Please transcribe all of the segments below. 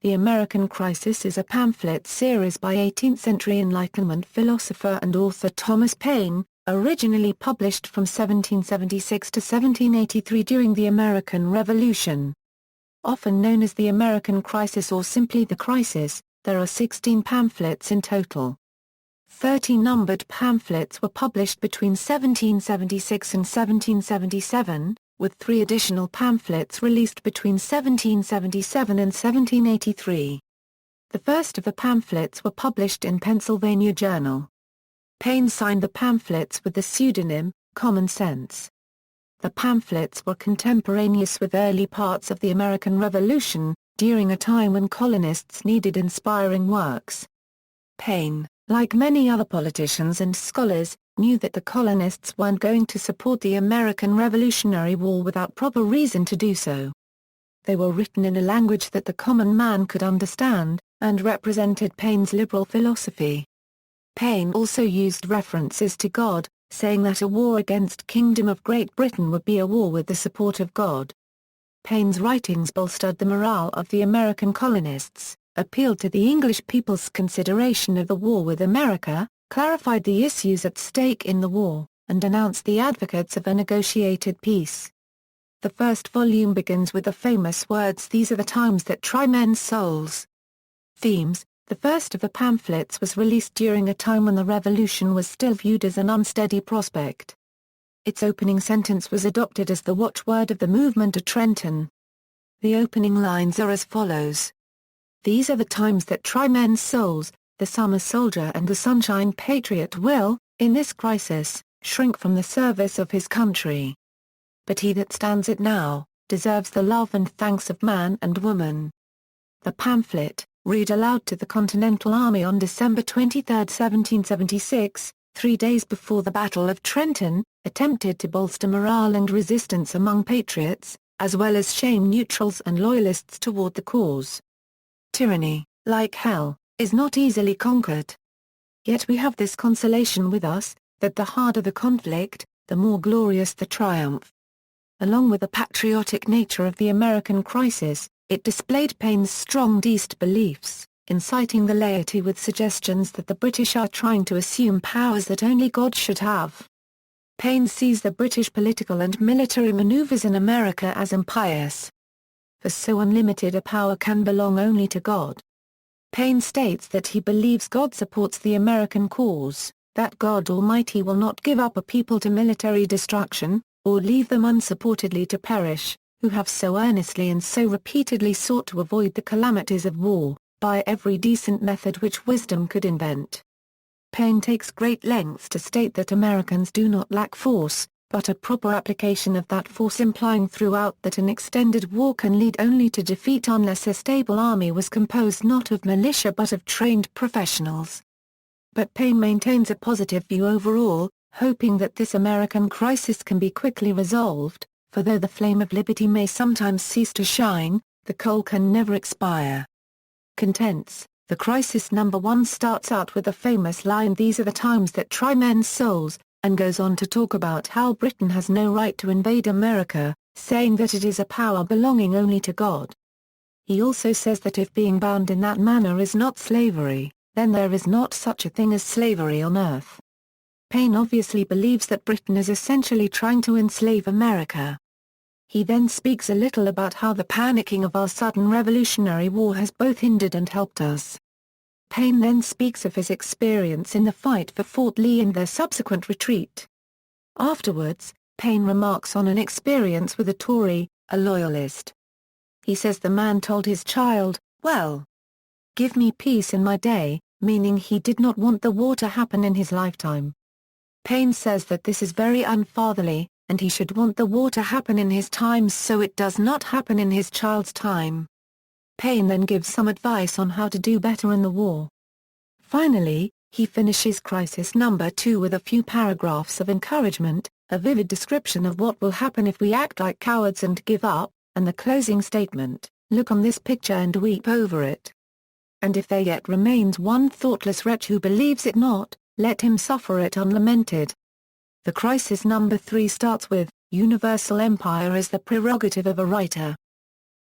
The American Crisis is a pamphlet series by 18th-century Enlightenment philosopher and author Thomas Paine, originally published from 1776 to 1783 during the American Revolution. Often known as the American Crisis or simply the Crisis, there are 16 pamphlets in total. 30 numbered pamphlets were published between 1776 and 1777, with 3 additional pamphlets released between 1777 and 1783. The first of the pamphlets were published in Pennsylvania Journal. Paine signed the pamphlets with the pseudonym, Common Sense. The pamphlets were contemporaneous with early parts of the American Revolution, during a time when colonists needed inspiring works. Paine, like many other politicians and scholars, knew that the colonists weren't going to support the American Revolutionary War without proper reason to do so. They were written in a language that the common man could understand, and represented Paine's liberal philosophy. Paine also used references to God, saying that a war against Kingdom of Great Britain would be a war with the support of God. Paine's writings bolstered the morale of the American colonists, appealed to the English people's consideration of the war with America, clarified the issues at stake in the war, and denounced the advocates of a negotiated peace. The first volume begins with the famous words, "These are the times that try men's souls." Themes. The first of the pamphlets was released during a time when the revolution was still viewed as an unsteady prospect. Its opening sentence was adopted as the watchword of the movement at Trenton. The opening lines are as follows. "These are the times that try men's souls. The summer soldier and the sunshine patriot will, in this crisis, shrink from the service of his country. But he that stands it now, deserves the love and thanks of man and woman." The pamphlet, read aloud to the Continental Army on December 23, 1776, 3 days before the Battle of Trenton, attempted to bolster morale and resistance among patriots, as well as shame neutrals and loyalists toward the cause. Tyranny, like hell, is not easily conquered. Yet we have this consolation with us, that the harder the conflict, the more glorious the triumph. Along with the patriotic nature of the American Crisis, it displayed Paine's strong deist beliefs, inciting the laity with suggestions that the British are trying to assume powers that only God should have. Paine sees the British political and military maneuvers in America as impious. For so unlimited a power can belong only to God. Paine states that he believes God supports the American cause, that God Almighty will not give up a people to military destruction, or leave them unsupportedly to perish, who have so earnestly and so repeatedly sought to avoid the calamities of war, by every decent method which wisdom could invent. Paine takes great lengths to state that Americans do not lack force, but a proper application of that force, implying throughout that an extended war can lead only to defeat unless a stable army was composed not of militia but of trained professionals. But Paine maintains a positive view overall, hoping that this American crisis can be quickly resolved, for though the flame of liberty may sometimes cease to shine, the coal can never expire. Contents. The Crisis number 1 starts out with the famous line, "These are the times that try men's souls," and goes on to talk about how Britain has no right to invade America, saying that it is a power belonging only to God. He also says that if being bound in that manner is not slavery, then there is not such a thing as slavery on earth. Paine obviously believes that Britain is essentially trying to enslave America. He then speaks a little about how the panicking of our sudden Revolutionary War has both hindered and helped us. Paine then speaks of his experience in the fight for Fort Lee and their subsequent retreat. Afterwards, Paine remarks on an experience with a Tory, a loyalist. He says the man told his child, "Well, give me peace in my day," meaning he did not want the war to happen in his lifetime. Paine says that this is very unfatherly, and he should want the war to happen in his time so it does not happen in his child's time. Paine then gives some advice on how to do better in the war. Finally, he finishes Crisis number 2 with a few paragraphs of encouragement, a vivid description of what will happen if we act like cowards and give up, and the closing statement, "Look on this picture and weep over it. And if there yet remains one thoughtless wretch who believes it not, let him suffer it unlamented." The Crisis number 3 starts with, "Universal empire is the prerogative of a writer."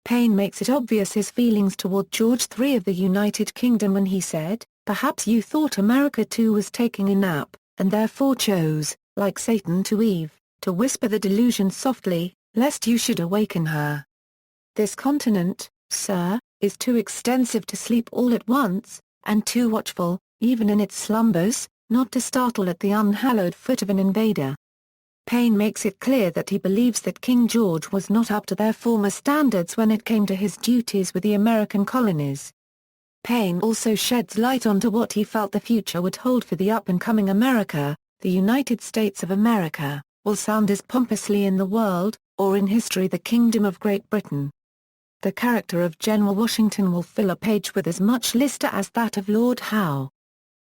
Paine makes it obvious his feelings toward George III of the United Kingdom when he said, "Perhaps you thought America too was taking a nap, and therefore chose, like Satan to Eve, to whisper the delusion softly, lest you should awaken her. This continent, sir, is too extensive to sleep all at once, and too watchful, even in its slumbers, not to startle at the unhallowed foot of an invader." Paine makes it clear that he believes that King George was not up to their former standards when it came to his duties with the American colonies. Paine also sheds light onto what he felt the future would hold for the up-and-coming America. The United States of America will sound as pompously in the world, or in history, the Kingdom of Great Britain. The character of General Washington will fill a page with as much Lister as that of Lord Howe.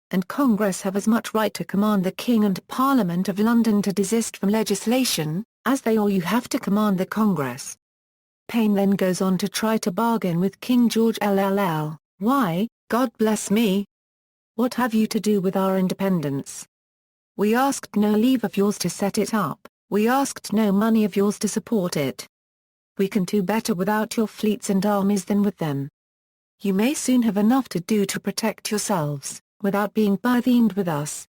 And Congress have as much right to command the King and Parliament of London to desist from legislation, as they or you have to command the Congress. Paine then goes on to try to bargain with King George LLL, "Why, God bless me! What have you to do with our independence? We asked no leave of yours to set it up, we asked no money of yours to support it. We can do better without your fleets and armies than with them. You may soon have enough to do to protect yourselves, without being burthened with us.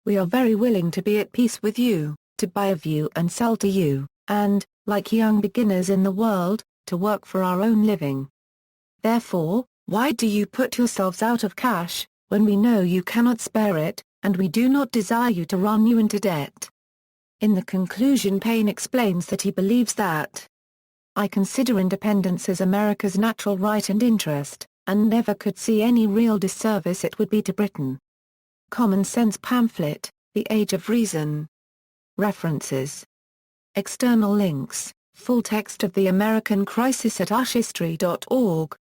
We are very willing to be at peace with you, to buy of you and sell to you, and, like young beginners in the world, to work for our own living. Therefore, why do you put yourselves out of cash, when we know you cannot spare it, and we do not desire you to run you into debt?" In the conclusion, Paine explains that he believes that "I consider independence as America's natural right and interest, and never could see any real disservice it would be to Britain." Common Sense Pamphlet, The Age of Reason. References. External links, full text of The American Crisis at ushhistory.org.